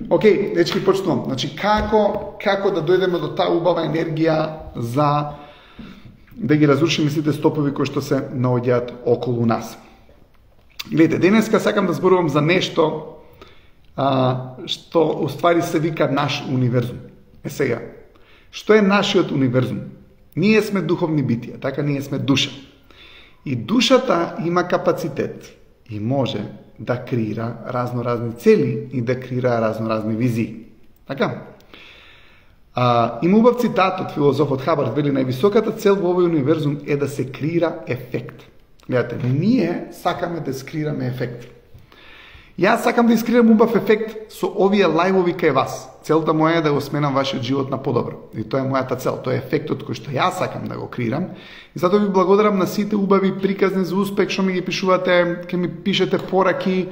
Океј, дечки, почнувам. Значи, како да дојдеме до таа убава енергија за да ги разрушиме сите стопови кои што се наоѓаат околу нас. Гледате, денеска сакам да зборувам за нешто што уствари се вика наш универзум. Сега, што е нашиот универзум? Ние сме духовни битија, така ние сме душа. И душата има капацитет и може да креира разноразни цели и да креира разноразни визии. Така? Има убав цитат од филозофот Хабард, вели највисоката цел во овој универзум е да се креира ефект. Гледате, ние сакаме да скреираме ефект. Јас сакам да искреирам убав ефект со овие лајвови кај вас. Целта моја е да го сменам вашиот живот на подобро. И тоа е мојата цел, тоа е ефектот кој што јас сакам да го креирам. И затоа ви благодарам на сите убави приказни за успех што ми ги пишувате, ќе ми пишете пораки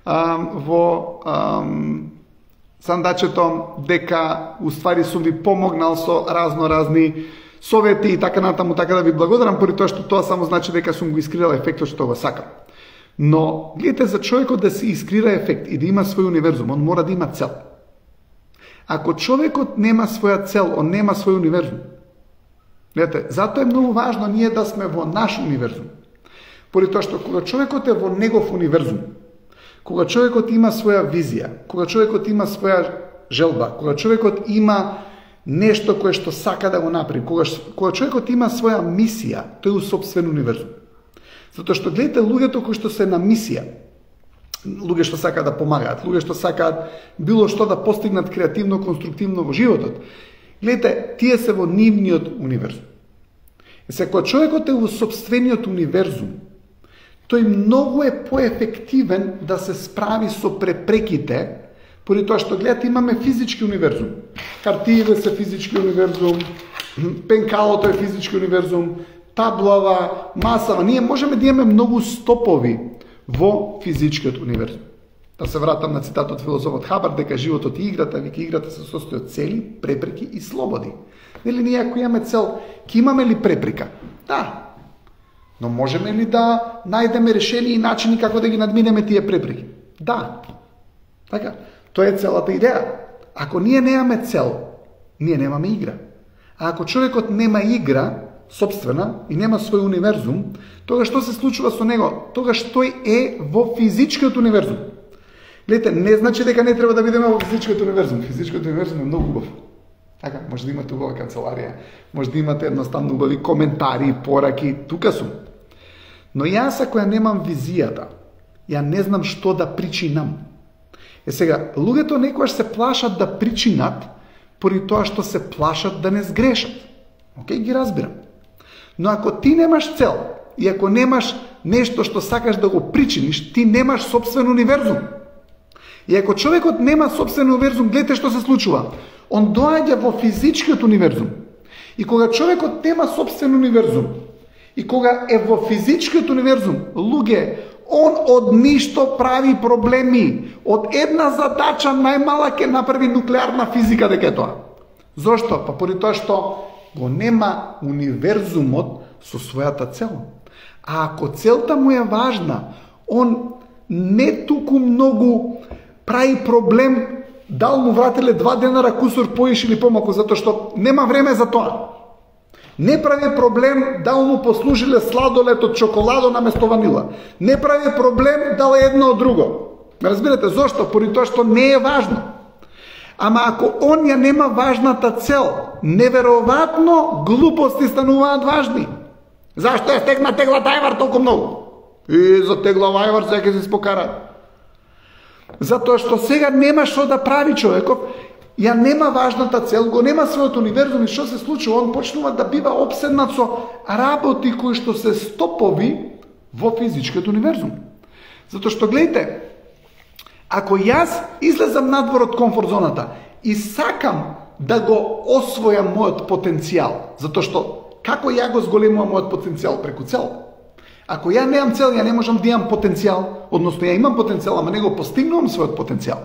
во сандачето дека уствари сум ви помогнал со разноразни совети и така натаму, така да ви благодарам, поради тоа што тоа само значи дека сум го искрирал ефектот што го сакам. Но, гледате, за човекот да се искрира ефект и да има свој универзум, он мора да има цел. Ако човекот нема своја цел, он нема свој универзум. Гледате, затоа е многу важно ние да сме во наш универзум. Поради тоа што кога човекот е во негов универзум, кога човекот има своја визија, кога човекот има своја желба, кога човекот има нешто кое што сака да го направи, кога човекот има своја мисија, тој е у сопствен универзум. Затоа што гледате луѓето кои што се на мисија, луѓе што сакаат да помагаат, луѓе што сакаат било што да постигнат креативно, конструктивно во животот, гледате, тие се во нивниот универзум. И се кога човекот е во сопствениот универзум, тој многу е поефективен да се справи со препреките, поради тоа што гледате имаме физички универзум. Хартиите се физички универзум, пенкалото е физички универзум, таблава, масава. Ние можеме да имаме многу стопови во физичкиот универзум. Да се вратам на цитатот филозофот Хабард дека животот и играта, вика играта се состои од цели, препреки и слободи. Нели ние ако имаме цел, ќе имаме ли препрека? Да. Но можеме ли да најдеме решение и начини како да ги надминеме тие препреки? Да. Така. Тоа е целата идеја. Ако ние немаме цел, ние немаме игра. А ако човекот нема игра собствена и нема свој универзум, тогаш што се случува со него? Тогаш тој е во физичкиот универзум. Гледате, не значи дека не треба да бидеме во физичкиот универзум. Физичкиот универзум е многу убав. Така, може да имате убава канцеларија, може да имате едноставно убави коментари, пораки, тука сум. Но јас ако ја немам визијата, ја не знам што да причинам. Сега, луѓето некојаш се плашат да причинат, поради тоа што се плашат да не сгрешат. Океј, ги разбирам. Но ако ти немаш цел и ако немаш нешто што сакаш да го причиниш, ти немаш собствен универзум. И ако човекот нема собствен универзум, гледате што се случува. Он доаѓа во физичкиот универзум. И кога човекот нема собствен универзум, и кога е во физичкиот универзум, луѓе, он од ништо прави проблеми. Од една задача најмала ќе направи нуклеарна физика дека е тоа. Зошто? Па поради тоа што го нема универзумот со својата цел. А ако целта му е важна, он не туку многу прави проблем дал му вратиле 2 денара кусор поиш или помалку, затоа што нема време за тоа. Не прави проблем дал му послужиле сладолед од чоколадо наместо ванила. Не прави проблем дал едно од друго. Разбирате зошто? Поради тоа што не е важно. Ама ако он ја нема важната цел, неверојатно глупости стануваат важни. Зашто ја тегла тајвар толку многу? И за тегла тајвар сега ќе се спокара. Затоа што сега нема што да прави човеков, ја нема важната цел, го нема својот универзум и што се случува? Он почнува да бива обседнат со работи кои што се стопови во физичкиот универзум. Затоа што гледате, ако јас излезам надвор од комфорт зоната и сакам да го освојам мојот потенцијал, затоа што како ја го зголемувам мојот потенцијал преку цел? Ако ја немам цел, ја не можам да имам потенцијал, односно ја имам потенцијал, ама не го постигнувам својот потенцијал.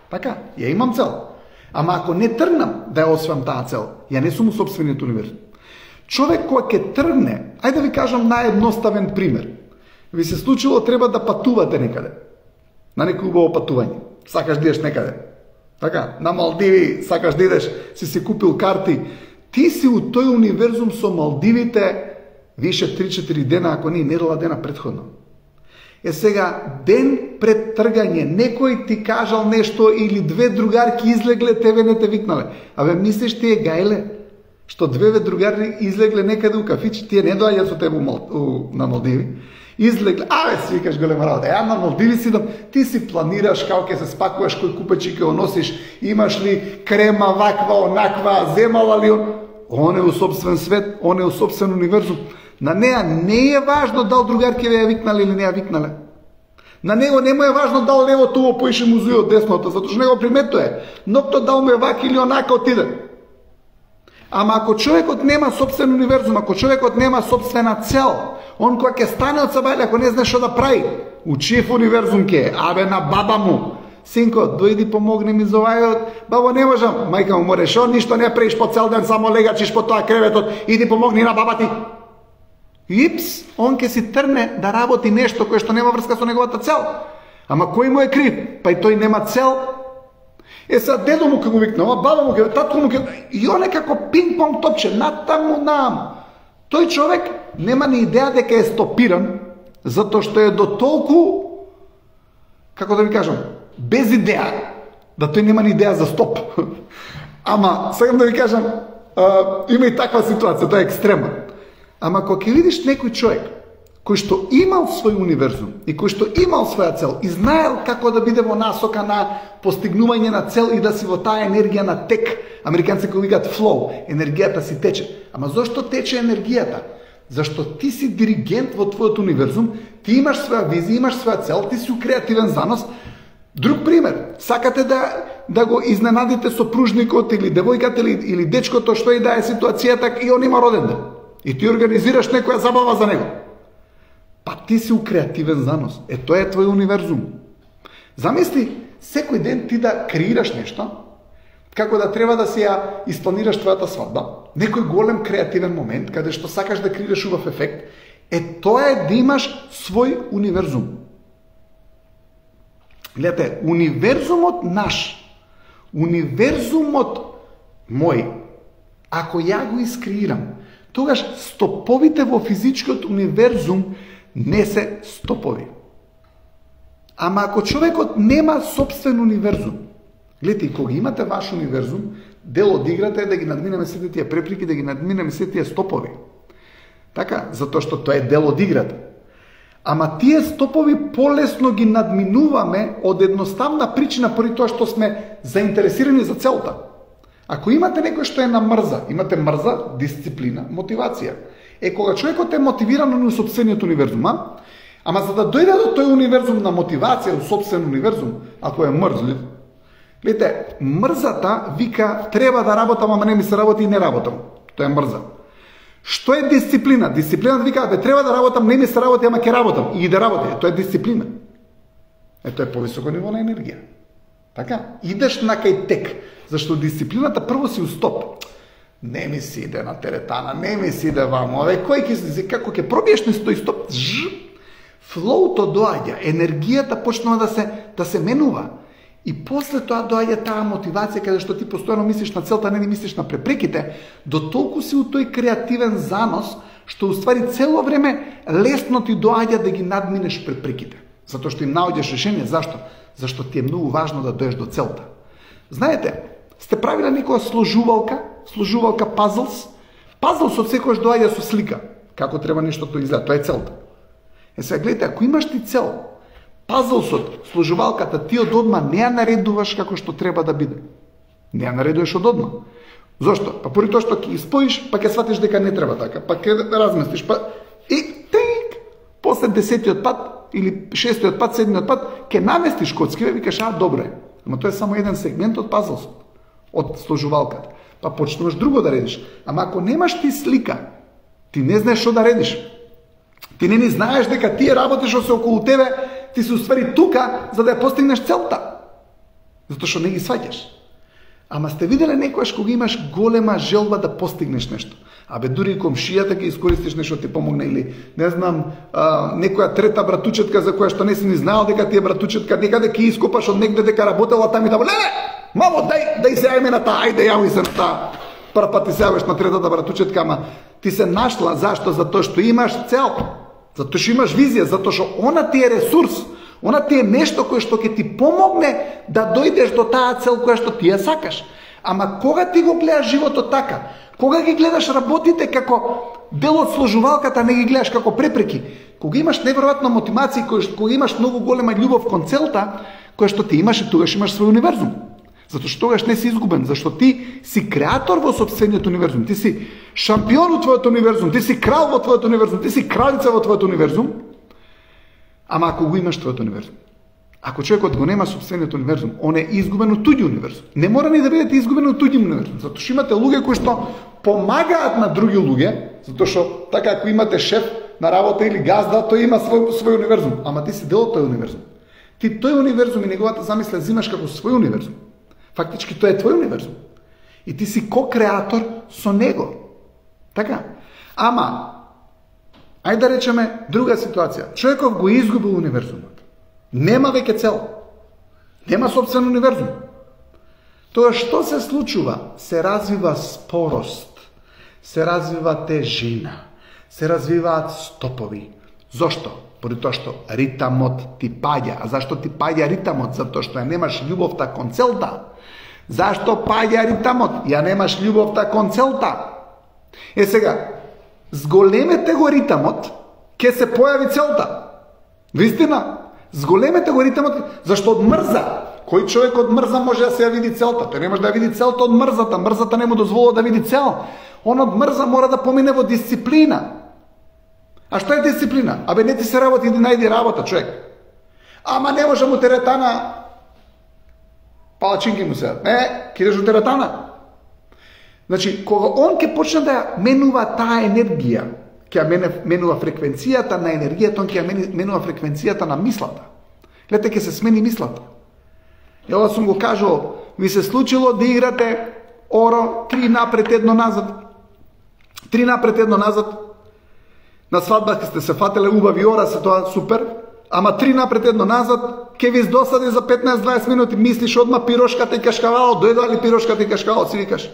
Така, ја имам цел. Ама ако не тргнам да ја освојам таа цел, ја не сум у сопствениот универзум. Човек кој ќе тргне, ајде да ви кажам наједноставен пример. Ви се случило треба да патувате некаде. На некој убаво патување. сакаш да идеш некаде. Така, на Малдиви сакаш да идеш, си купил карти. Ти си у тој универзум со Малдивите више 3-4 дена, ако не недела дена предходно. Сега, ден пред тргање, некој ти кажал нешто или две другарки излегле, тебе не те викнале. Абе, мислиш ти е гајле? Што две другари излегле некаде у кафичи, тие не доаѓа со тебе на Малдиви. Излегле, си викаш голема работа, ја на Малдиви си дам, ти си планираш како ќе се спакуваш, кој купачи ќе носиш, имаш ли крема ваква, онаква, земала ли он? Он е у собствен свет, он е у собствен универзум. На неа не е важно дал другарки ја викнале или не ја викнале. На него не му е важно дал левото уво поише музуи од десното, затоа што него приметува. Ноќто дал му е вака или онака отиде. Ама ако човекот нема собствен универзум, ако човекот нема собствена цел, он кога ќе стане од сабајле, ако не знае што да прави, у чиев универзум ќе? Абе на баба му. Синко, дојди помогни ми за овај. Бабо, не можам. Мајка му море, шо ништо не правиш по цел ден, само легачиш по тоа креветот, иди помогни на баба ти. Ипс, он ќе си трне да работи нешто кое што нема врска со неговата цел. Ама кој му е крив? Па и тој нема цел. Сега дедо му ке го викна, баба му ке, татко му ке, и он е како пинг-понг топче, натаму нам. Тој човек нема ни идеја дека е стопиран, затоа што е до толку, како да ви кажам, без идеја, да тој нема ни идеја за стоп. Ама, сакам да ви кажам, има и таква ситуација, тоа е екстремна. Ама кога ќе видиш некој човек кој што имал свој универзум и кој што имал своја цел и знаел како да биде во насока на постигнување на цел и да си во таа енергија на тек, американци го викаат flow, енергијата си тече. Ама зошто тече енергијата? Зашто ти си диригент во твојот универзум, ти имаш своја визија, имаш своја цел, ти си у креативен занос. Друг пример, сакате да го изненадите сопружникот или девојката или дечкото, што и да е ситуацијата, и он има роден ден. И ти организираш некоја забава за него. Па ти си у креативен занос. Тоа е твој универзум. Замисли, секој ден ти да креираш нешто, како да треба да си ја испланираш твојата свадба, некој голем креативен момент, каде што сакаш да креираш убав ефект, тоа е да имаш свој универзум. Гледате, универзумот наш, универзумот мој, ако ја го искреирам, тогаш стоповите во физичкиот универзум не се стопови. Ама ако човекот нема собствен универзум, гледайте, кога имате ваш универзум, дел од играта е да ги надминеме сите тие препреки, да ги надминеме сите тие стопови. Така, затоа што тоа е дел од играта. Ама тие стопови полесно ги надминуваме од едноставна причина, поради тоа што сме заинтересирани за целта. Ако имате некој што е на мрза, имате мрза, дисциплина, мотивација. Кога човекот е мотивиран на собствениот универзум, ама за да дојде до тој универзум на мотивација, собствен универзум, ако е мрзлив, гледате, мрзата вика треба да работам, ама не ми се работи и не работам. Тоа е мрза. Што е дисциплина? Дисциплината вика, треба да работам, не ми се работи, ама ќе работам. И да работи. Тоа е дисциплина. Тоа е повисоко ниво на енергија. Така? Идеш на кај тек. Зашто дисциплината прво си у стоп. Не ми си иде на теретана, не ми си иде вамо. Кој ќе си, како ќе пробиеш на тој стоп, флоуто доаѓа, енергијата почнува да се менува. И после тоа доаѓа таа мотивација каде што ти постојано мислиш на целта, не мислиш на препреките, до толку си у тој креативен занос, што уствари цело време лесно ти доаѓа да ги надминеш препреките. Затоа што им наоѓаш решение. Зашто? Зашто ти е многу важно да доеш до целта. Знаете, сте правиле некоја сложувалка пазлс? Пазлсот секогаш доаѓа со слика, како треба нештото изгледа, тоа е целта. Сега гледате, ако имаш ти цел, пазлсот, сложувалката, ти од одма не ја наредуваш како што треба да биде. Не ја наредуваш од одма. Зошто? Па поради тоа што ќе ги споиш, па ќе сватиш дека не треба така, па ќе разместиш, па и тик, после 10-тиот пат или 6-тиот пат, 7-тиот пат, ќе наместиш коцкиве, викаш, добро е. Ама тоа е само еден сегмент од пазлсот, од сложувалката. Па почнуваш друго да редиш. Ама ако немаш ти слика, ти не знаеш што да редиш. Ти не знаеш дека тие работи што се околу тебе, ти се уствари тука за да ја постигнеш целта. Затоа што не ги сваќаш. Ама сте виделе некојаш кога имаш голема желба да постигнеш нешто? Дури и комшијата ќе искористиш нешто ти помогне или не знам, некоја трета братучетка за која што не си ни знаел дека ти е братучетка, некаде ќе ископаш од негде дека работела таму и да леле, мамо, дај се јајме на таа, ајде јави се на таа. Прв пат ти се јавиш на третата братучетка, ама ти се нашла, зашто? Затоа што имаш цел, затоа што имаш визија, затоа што она ти е ресурс, она ти е нешто кое што ќе ти помогне да дојдеш до таа цел која што ти ја сакаш. Ама кога ти го гледаш животот така, кога ги гледаш работите како дел од сложувалката, не ги гледаш како препреки, кога имаш неверојатна мотивација, кога имаш многу голема љубов кон целта, која што ти имаш, и тогаш имаш свој универзум. Затоа што тогаш не си изгубен, зашто ти си креатор во сопствениот универзум, ти си шампион во твојот универзум, ти си крал во твојот универзум, ти си кралица во твојот универзум. Ама ако го имаш твојот универзум, ако човекот го нема сопствениот универзум, он е изгубен од туѓи универзум. Не мора ни да бидете изгубени од туѓи универзум, затоа што имате луѓе кои што помагаат на други луѓе, затоа што така ако имате шеф на работа или газда, тој има свој универзум, ама ти си дел од тој универзум. Ти тој универзум и неговата замисла взимаш како свој универзум. Фактички тој е твој универзум. И ти си ко-креатор со него. Така? Ама ајде да речеме друга ситуација. Човеков го изгубил универзумот. Нема веќе цел. Нема собствен универзум. Тоа што се случува? Се развива спорост. Се развива тежина. Се развиваат стопови. Зошто? Поради тоа што ритамот ти паѓа. А зашто ти паѓа ритамот? Затоа што ја немаш љубовта кон целта. Зашто паѓа ритамот? Ја немаш љубовта кон целта. Сега, зголемете го ритамот, ќе се појави целта. Вистина, зголемете го ритамот, зашто од мрза, кој човек од мрза може да се ја види целта? Тој не може да види целта од мрзата, мрзата не му дозволува да види цел. Он од мрза мора да помине во дисциплина. А што е дисциплина? Не ти се работи, да најди работа, човек. Ама не може му теретана, палачинки му се. Не, кидеш у теретана. Значи, кога он ќе почне да менува таа енергија, ќе менува фреквенцијата на енергијата, он ќе менува фреквенцијата на мислата. Гледате, ќе се смени мислата. Ова сум го кажал, ми се случило да играте оро 3 напред, 1 назад. 3 напред, 1 назад. На свадба сте се фателе убави ора, се тоа супер. Ама 3 напред, 1 назад, ќе ви издосади за 15-20 минути, мислиш одма пирошката и кашкавалот, дојде ли пирошката и кашкавалот, си викаш.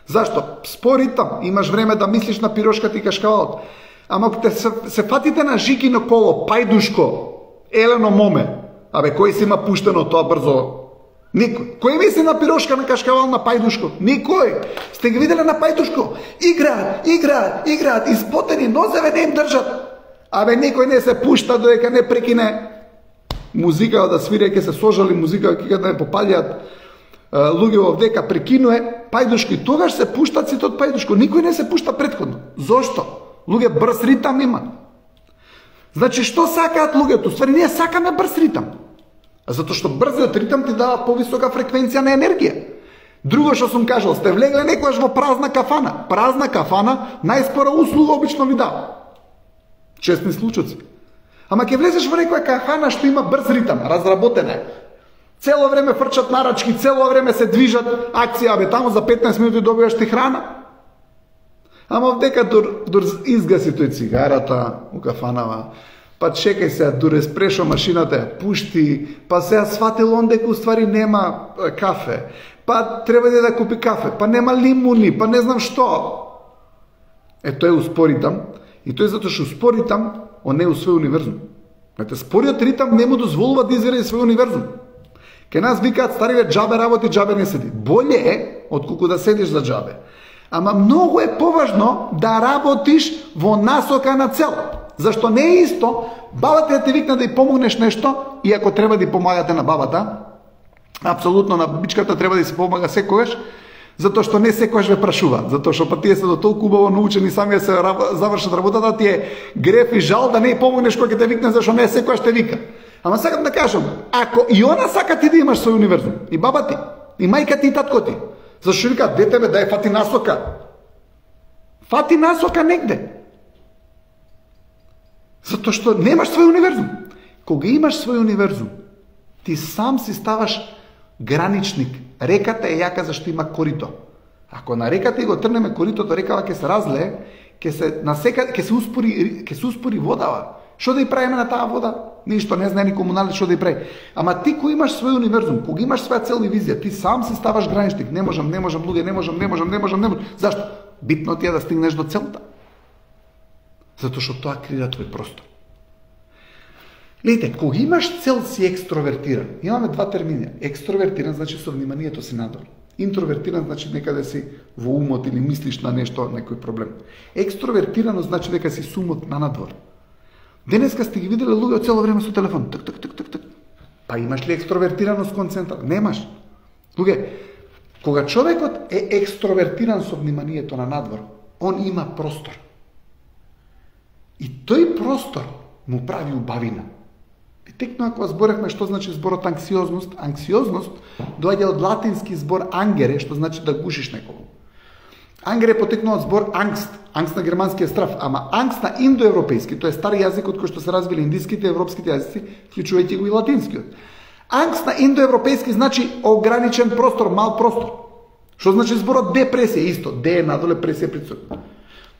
Зашто? Спор ритам, имаш време да мислиш на пирошката и кашкавалот. Ама ако се фатите на жикино коло, пајдушко, елено моме, кој си има пуштено тоа брзо? Никој. Кој мисли на пирошка, на кашкавал, на пајдушко? Никој. Сте ги виделе на пајдушко? Играат, испотени, нозеве не им држат. Никој не се пушта додека не прекине музика да свире, ќе се сожали музика, ќе да не попалјаат луѓе во дека прекинуе пајдушко и тогаш се пуштат сите од пајдушко. Никој не се пушта претходно. Зошто? Луѓе брз ритам има. Значи што сакаат луѓето? Ствари ние сакаме брз ритам. Затоа што брзиот ритам ти дава повисока фреквенција на енергија. Друго што сум кажал, сте влегле некојаш во празна кафана. Празна кафана најспора услуга обично ви дава. Честни случаи. Ама ќе влезеш во некоја кафана што има брз ритам, разработена е. Цело време фрчат нарачки, цело време се движат акција, таму за 15 минути добиваш ти храна. Ама вдека дур изгаси тој цигарата у кафанава, па чекај се, дур еспрешо машината пушти, па се сватил он дека уствари нема кафе, па треба да купи кафе, па нема лимуни, па не знам што. Тој е успоритам, и тој затоа што успоритам, он не е у свој универзум. Спориот ритам не му дозволува да изради свој универзум. Ке нас викаат стариве джабе работи, джабе не седи. Боле е отколку да седиш за джабе. Ама многу е поважно да работиш во насока на цел. Зашто не е исто бабата да те викне да ја помогнеш нешто, и ако треба да ја помагате на бабата, апсолутно на бичката треба да се помага секогаш, затоа што не секогаш ве прашува, затоа што па тие се до толку убаво научени сами да се завршат работата, ти е греф и жал да не ја помогнеш кога ќе те викне, зашто не секогаш те вика. Ама сакам да кажам, ако и она сака ти да имаш свој универзум, и баба ти, и мајка ти, и татко ти, зашто вика, дете бе, дај фати насока. Фати насока негде. Затоа што немаш свој универзум. Кога имаш свој универзум, ти сам си ставаш граничник. Реката е јака зашто има корито. Ако на реката и го трнеме коритото, рекава ќе се разлее, ќе се успори водава. Што да и правиме на таа вода? Ништо, не знае ни комуналец што да и прави. Ама ти кој имаш свој универзум, кога имаш своја цел и визија, ти сам си ставаш граничник. Не можам, луѓе, не можам. Зашто? Битно ти е да стигнеш до целта. Затоа што тоа крира твој простор. Лејте, кога имаш цел си екстровертиран. Имаме два термини. Екстровертиран значи со вниманието си надвор. Интровертиран значи некаде си во умот или мислиш на нешто, некој проблем. Екстровертирано значи дека си сумот на надвор. Денеска сте ги виделе луѓе цело време со телефон. Тк. Па имаш ли екстровертираност концентрат? Немаш. Луѓе, кога човекот е екстровертиран со вниманието на надвор, он има простор. И тој простор му прави убавина. И текно ако зборевме што значи зборот анксиозност, анксиозност доаѓа од латински збор ангере, што значи да гушиш некого. Ангере потекнува од збор ангст, ангст на германски е страв, ама ангст на индоевропејски, тоа е стар јазик од кој што се развили индиските и европските јазици, вклучувајќи го и латинскиот. Ангст на индоевропејски значи ограничен простор, мал простор. Што значи зборот депресија? Исто, де е надоле, пресија прицук.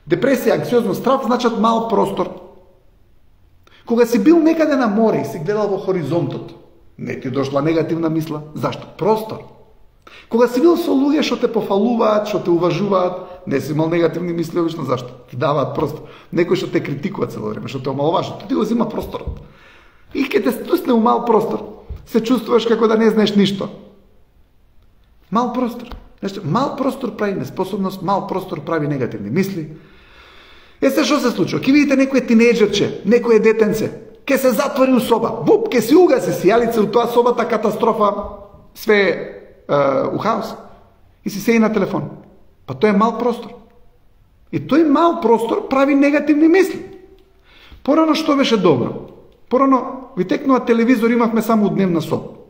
Депресија, анксиозност, страв значат мал простор. Кога си бил некаде на море и си гледал во хоризонтот, не ти дошла негативна мисла. Зашто? Простор. Кога си бил со луѓе што те пофалуваат, што те уважуваат, не си имал негативни мисли обично. Зашто? Ти даваат простор. Некој што те критикува цело време, што те омаловажува, ти го зима просторот. И ке те стусне у мал простор, се чувствуваш како да не знаеш ништо. Мал простор. Мал простор прави неспособност, мал простор прави негативни мисли. Се што се случува? Ке видите некој тинејџерче, некој детенце, ке се затвори у соба, буп, ке се угаси сијалица у тоа собата, катастрофа, све у хаос. И си седи на телефон. Па тој е мал простор. И тој мал простор прави негативни мисли. Порано што беше добро? Порано ви текнува телевизор, имавме само дневна соба.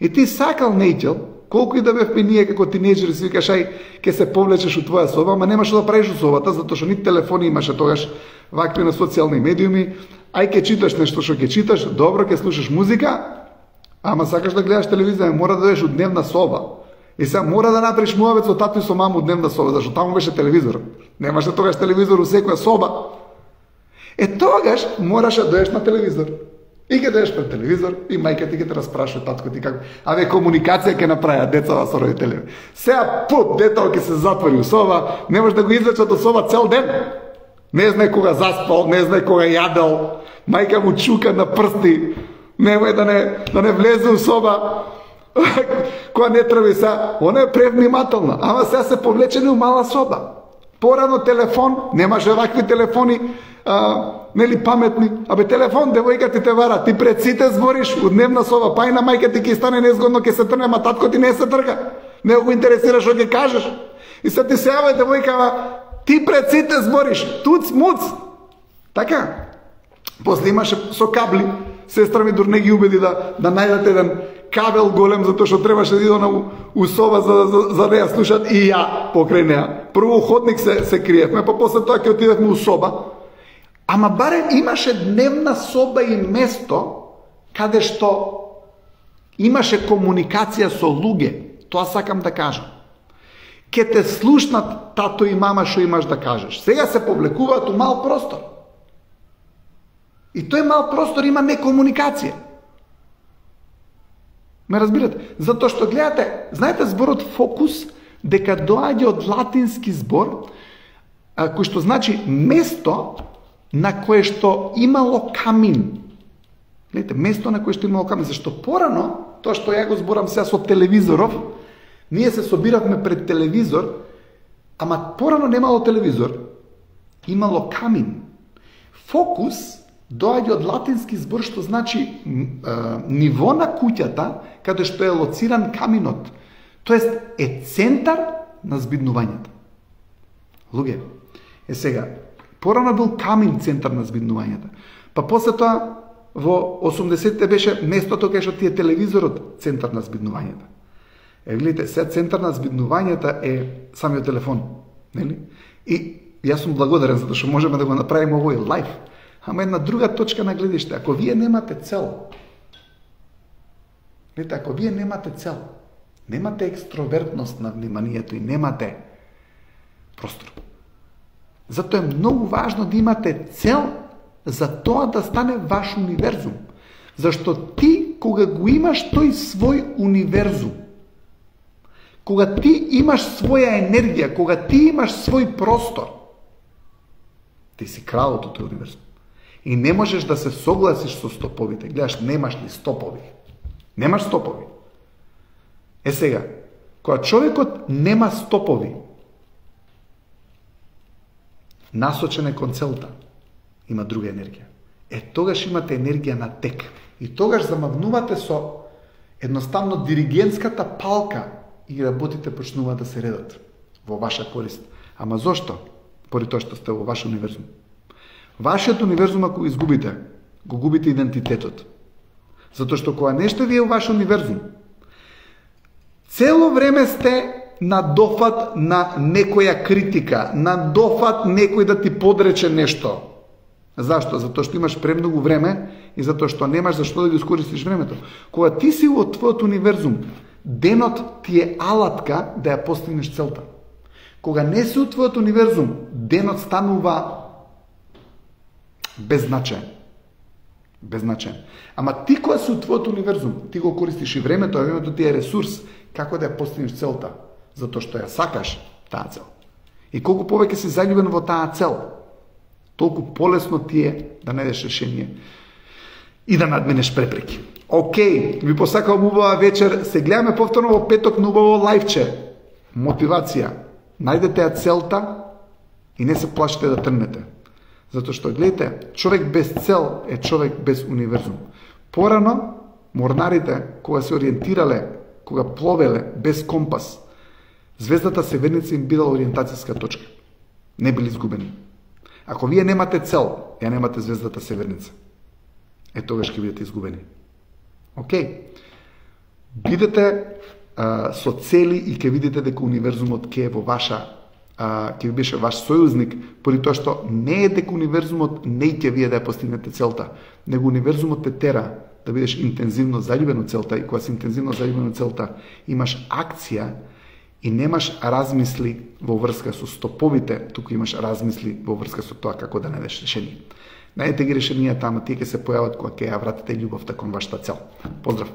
И ти сакал нејќел, колку и да бевме ние како тинејџери, си викаш, ај, ке се повлечеш у твоја соба, ама немаш да правиш у собата, затоа што ни телефони имаше тогаш, вакви на социјални медиуми, ај ке читаш нешто што ке читаш, добро, ке слушаш музика, ама сакаш да гледаш телевизија, мора да доеш у дневна соба. И сега мора да направиш муавет со тату и со маму у дневна соба, зашто таму беше телевизор. Немаше тогаш телевизор у секоја соба. Тогаш мораш да доеш на телевизор. И ке доеш пред телевизор и мајка ти ке те распрашува, татко ти како. Аве комуникација ке направиат децата со родители. Сега детето ке се затвори у соба, не може да го извлечат од соба цел ден. Не знае кога заспал, не знае кога јадел, мајка му чука на прсти, немој да не влезе у соба. Кога не треба сега, она е превнимателна, ама сега се повлечени у мала соба. Порано телефон, немаше вакви телефони, нели паметни, абе телефон, девојка ти те вара, ти пред сите збориш у дневна соба, па и на мајка ти ќе стане незгодно, ќе се трне, ама татко ти не се трга, не го интересира што ќе кажеш. И се ти се јава девојка, ти пред сите збориш, туц, муц. Така, после имаше со кабли, сестра ми дур не ги убеди да најдат еден кабел голем, затоа што требаше да идо у соба за да ја слушат и ја покрај неа. Прво ходник се криевме, па после тоа ќе отидевме у соба. Ама барем имаше дневна соба и место каде што имаше комуникација со луѓе. Тоа сакам да кажам. Ке те слушнат тато и мама што имаш да кажеш. Сега се повлекуваат у мал простор. И тој мал простор има некомуникација. Ме разбирате? Затоа што гледате, знаете зборот фокус, дека доаѓа од латински збор, кој што значи место на кое што имало камин. Гледате, место на кое што имало камин. Зашто порано, тоа што ја го зборам сега со телевизоров, ние се собиравме пред телевизор, ама порано немало телевизор, имало камин. Фокус доаѓа од латински збор што значи ниво на куќата каде што е лоциран каминот. Тоест е центар на збиднувањето. Луѓе, сега, порано бил камин центар на збиднувањето. Па после тоа во 80-те беше местото кај што ти е телевизорот центар на збиднувањето. Гледате, сега центар на збиднувањето е самиот телефон, нели? И јас сум благодарен затоа што можеме да го направиме овој лайф. Ама една друга точка на гледиште, ако вие немате цел, Гледате, ако вие немате цел, немате екстровертност на вниманието и немате простор. Зато е много важно да имате цел за тоа да стане ваш универзум. Зашто ти, кога го имаш тој свој универзум, кога ти имаш своја енергија, кога ти имаш свој простор, ти си кралот од тој универзум. И не можеш да се согласиш со стоповите. Гледаш, немаш ли стопови? Немаш стопови. Е сега, кога човекот нема стопови, насочен е кон целта, има друга енергија. Тогаш имате енергија на тек. И тогаш замавнувате со едноставно диригентската палка и работите почнуваат да се редат во ваша корист. Ама зошто? Поради тоа што сте во ваш универзум. Вашиот универзум, ако го изгубите, го губите идентитетот. Затоа што кога нешто ви е во ваш универзум, цело време сте на дофат на некоја критика, на дофат некој да ти подрече нешто. Зашто? Затоа што имаш премногу време и затоа што немаш зашто да го искористиш времето. Кога ти си во твојот универзум, денот ти е алатка да ја постигнеш целта. Кога не си во твојот универзум, денот станува беззначаен. Беззначаен. Ама ти кога си во твојот универзум, ти го користиш и времето, а времето ти е ресурс како да ја постигнеш целта, затоа што ја сакаш таа цел. И колку повеќе си заљубен во таа цел, толку полесно ти е да најдеш решение и да надменеш препреки. Океј, ви посакувам убава вечер. Се гледаме повторно во петок на убаво лајвче. Мотивација. Најдете ја целта и не се плашите да трнете. Затоа што, гледате, човек без цел е човек без универзум. Порано, морнарите, кога се ориентирале, кога пловеле без компас, звездата Северница им бидала ориентацијска точка. Не били изгубени. Ако вие немате цел, ја немате звездата Северница, тогаш ќе бидете изгубени. Океј. Бидете со цели и ќе видите дека универзумот ќе е во ваша, ќе ви беше ваш сојузник, поради тоа што не е дека универзумот не ќе вие да ја постигнете целта, него универзумот те тера да бидеш интензивно заљубен во целта, и кога си интензивно заљубен во целта, имаш акција и немаш размисли во врска со стоповите, туку имаш размисли во врска со тоа како да најдеш решение. Најдете ги решенијата, ама тие ќе се појават кога ќе ја вратите љубовта кон вашата цел. Поздрав!